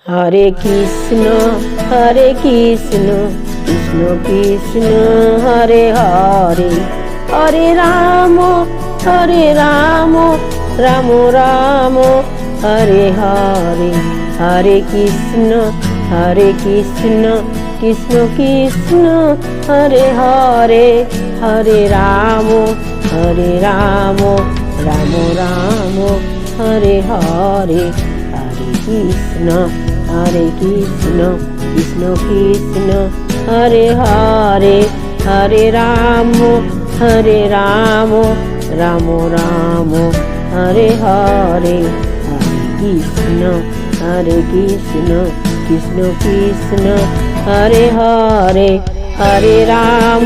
Hare Krishna Krishna Krishna Hare Hare, Hare Ram Ram Ram Hare Hare, Hare Krishna Krishna Krishna Hare Hare, Hare Ram Ram Ram Hare Hare, Hare Krishna Krishna Krishna Hare Hare, Hare Ram Ram Ram Hare Hare, Hare Krishna Krishna Krishna Hare Hare, Hare Ram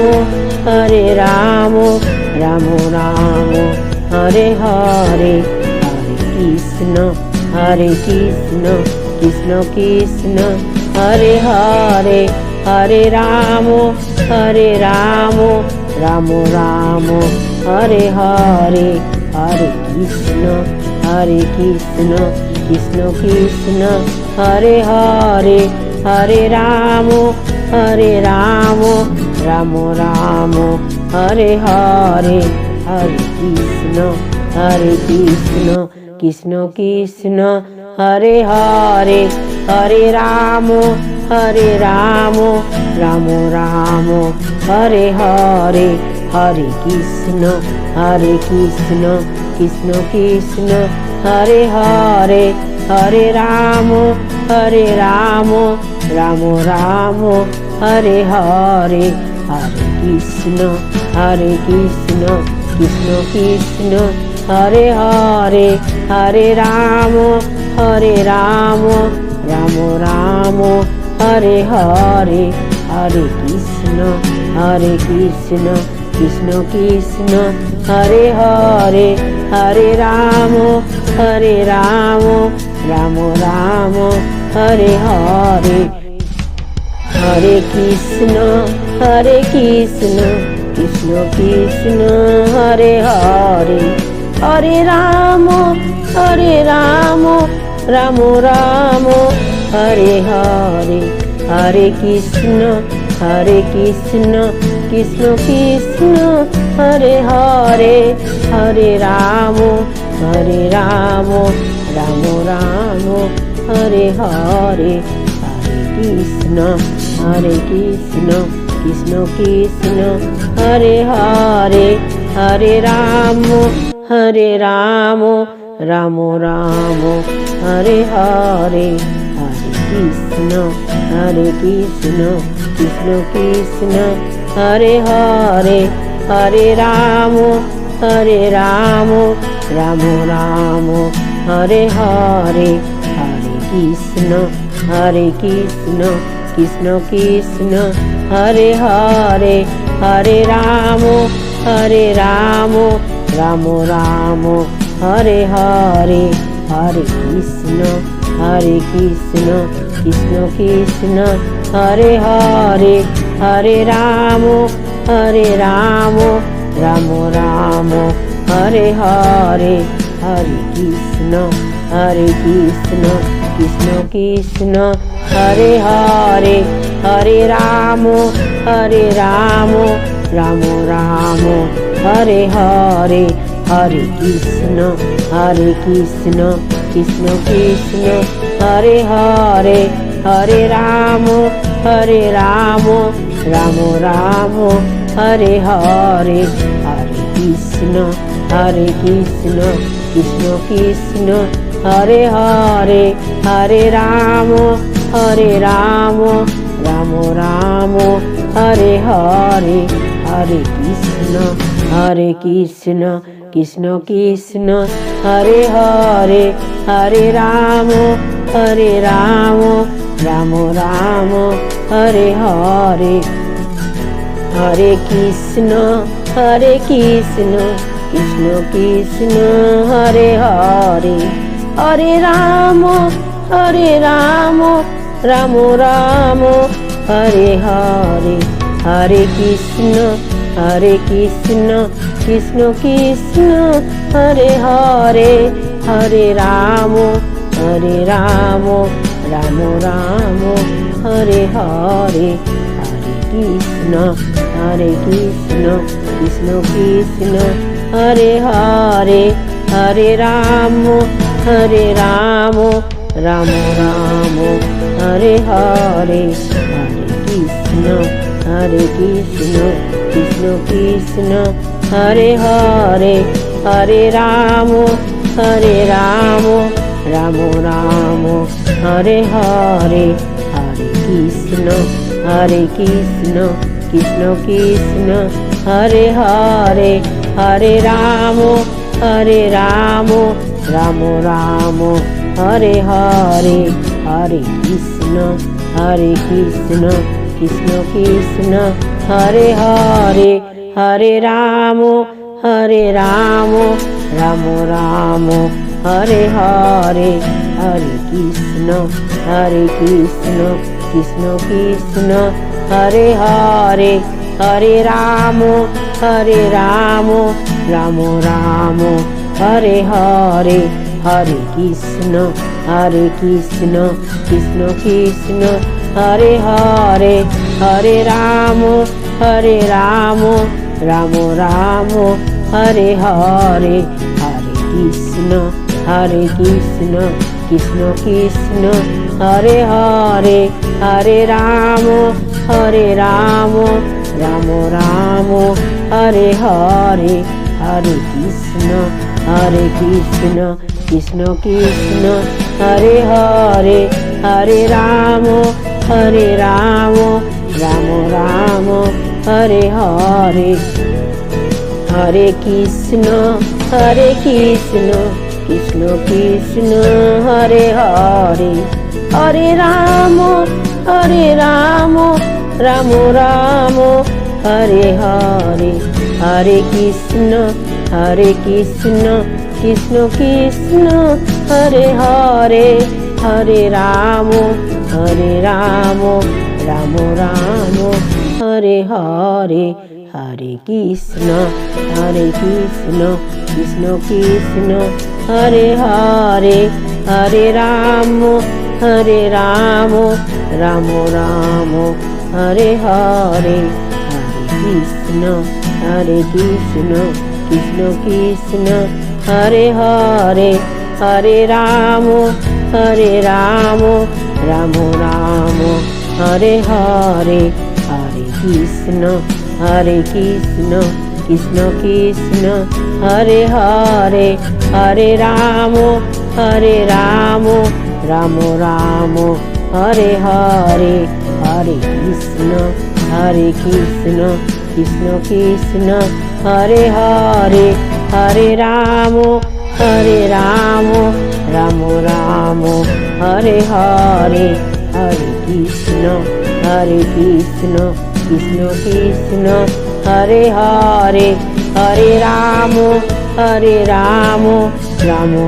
Ram Ram Hare Hare, Hare Krishna Krishna Krishna Hare Hare, Hare Ram Ram Ram Hare Hare, Hare Krishna Krishna Krishna Hare Hare, Hare Ram Ram Ram Hare Hare, Hare Krishna Krishna Krishna Hare Hare, Hare Ram Ram Ram Hare Hare, Hare Krishna Krishna Krishna Hare Hare, Hare Ram Ram Ram Hare Hare, Hare Krishna Krishna Krishna Hare Hare, Hare Ram Ram Ram Hare Hare, Hare Krishna Krishna Krishna Hare Hare, Hare Ram Ram Ram Hare Hare, Hare Krishna Krishna Krishna Hare Hare, Hare Ram Ram Ram Hare Hare, Hare Krishna Krishna Krishna Hare Hare, Hare Ram Ram Ram Hare Hare, Hare Krishna Krishna Krishna Hare Hare, Hare Ram Ram Ram Hare Hare, Hare Krishna Krishna Krishna Hare Hare, Hare Ram Ram Ram Hare Hare, Hare Krishna Krishna Krishna Hare Hare, Hare Ram Ram Ram Hare Hare, Hare Krishna Krishna Krishna Hare Hare, Hare Ram Ram Ram Hare Hare, Hare Krishna Krishna Hare Hare, Hare Ram Ram Ram Hare Hare, Hare Krishna Krishna Hare Hare, Hare Ram Ram Hare Hare, Hare Krishna Krishna Hare Hare, Hare Ram Ram Hare Hare, Hare Krishna Krishna Hare Hare, Hare Ram Ram Hare Hare, Hare Krishna Krishna Hare Hare, Hare Ram Ram Hare Hare, Hare Krishna Krishna Hare Hare, Hare Ram Ram Ram Hare Hare, Hare Krishna Krishna Krishna Hare Hare, Hare Ram Ram Ram Hare Hare, Hare Krishna Krishna Krishna Hare Hare, Hare Ram Ram Ram Hare Hare, Hare Krishna Krishna Krishna Hare Hare, Hare Ram Ram Ram Hare Hare, Hare Krishna Krishna Krishna Hare Hare, Hare Ram Ram Ram Hare Hare, Hare Krishna Krishna Krishna Hare Hare, Hare Ram Ram Ram Hare Hare, Hare Krishna Krishna Krishna Hare Hare, Hare Ram Ram Ram Hare Hare, Hare Krishna Krishna Krishna Hare Hare, Hare Ram Ram Ram Hare Hare, Hare Krishna Krishna Krishna Hare Hare, Hare Ram Ram Ram Hare Hare, Hare Krishna Krishna Krishna Hare Hare, Hare Ram Ram Ram Hare Hare, Hare Krishna Krishna Krishna Hare Hare, Hare Ram Ram Hare Hare, Hare Krishna Krishna Krishna Hare Hare, Hare Ram Ram Hare Hare, Hare Krishna Krishna Krishna Hare Hare, Hare Ram Ram Hare Hare, Hare Krishna Krishna Krishna Hare Hare, Hare Ram Ram Hare Hare, Hare Krishna Krishna Krishna Hare Hare, Hare Ram Ram Hare Hare, Hare Krishna Krishna Krishna Hare Hare, Hare Ram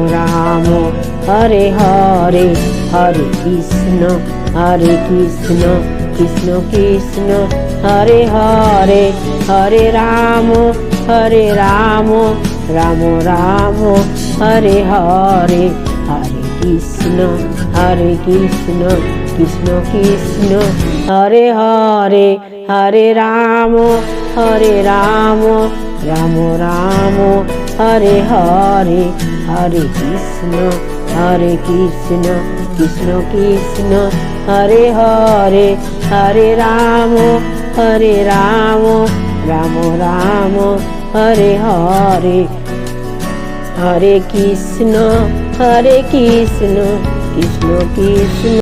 Ram Hare Hare, Hare Krishna Krishna Krishna Hare Hare, Hare Ram Ram Hare Hare, Hare Krishna Krishna Krishna Hare Hare, Hare Ram Ram Hare Hare, Hare Krishna Krishna Krishna Hare Hare, Hare Ram Ram Hare Hare, Hare Krishna Krishna Krishna